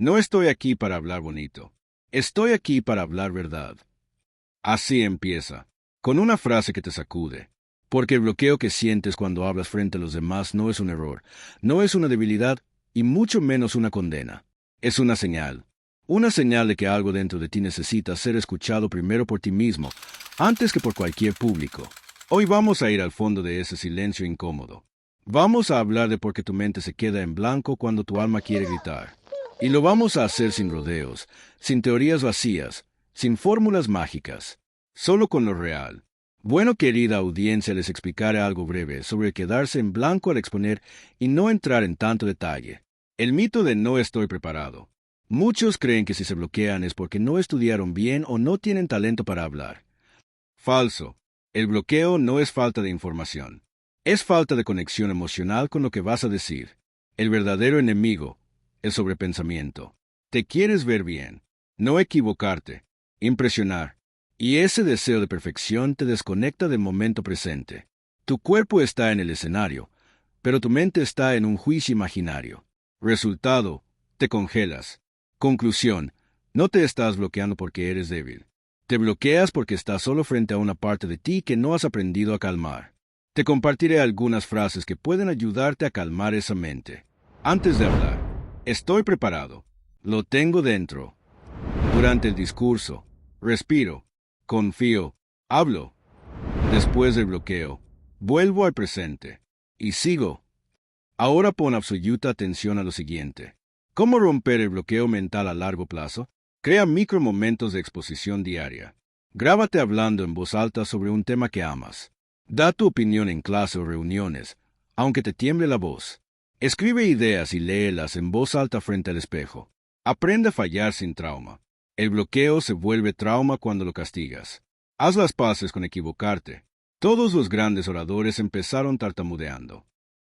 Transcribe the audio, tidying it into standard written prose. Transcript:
No estoy aquí para hablar bonito. Estoy aquí para hablar verdad. Así empieza, con una frase que te sacude. Porque el bloqueo que sientes cuando hablas frente a los demás no es un error, no es una debilidad y mucho menos una condena. Es una señal. Una señal de que algo dentro de ti necesita ser escuchado primero por ti mismo, antes que por cualquier público. Hoy vamos a ir al fondo de ese silencio incómodo. Vamos a hablar de por qué tu mente se queda en blanco cuando tu alma quiere gritar. Y lo vamos a hacer sin rodeos, sin teorías vacías, sin fórmulas mágicas, solo con lo real. Bueno, querida audiencia, les explicaré algo breve sobre quedarse en blanco al exponer y no entrar en tanto detalle. El mito de no estoy preparado. Muchos creen que si se bloquean es porque no estudiaron bien o no tienen talento para hablar. Falso. El bloqueo no es falta de información. Es falta de conexión emocional con lo que vas a decir. El verdadero enemigo, el sobrepensamiento. Te quieres ver bien, no equivocarte, impresionar. Y ese deseo de perfección te desconecta del momento presente. Tu cuerpo está en el escenario, pero tu mente está en un juicio imaginario. Resultado, te congelas. Conclusión, no te estás bloqueando porque eres débil. Te bloqueas porque estás solo frente a una parte de ti que no has aprendido a calmar. Te compartiré algunas frases que pueden ayudarte a calmar esa mente. Antes de hablar, estoy preparado. Lo tengo dentro. Durante el discurso, respiro. Confío. Hablo. Después del bloqueo, vuelvo al presente. Y sigo. Ahora pon absoluta atención a lo siguiente. ¿Cómo romper el bloqueo mental a largo plazo? Crea micromomentos de exposición diaria. Grábate hablando en voz alta sobre un tema que amas. Da tu opinión en clase o reuniones, aunque te tiemble la voz. Escribe ideas y léelas en voz alta frente al espejo. Aprende a fallar sin trauma. El bloqueo se vuelve trauma cuando lo castigas. Haz las paces con equivocarte. Todos los grandes oradores empezaron tartamudeando.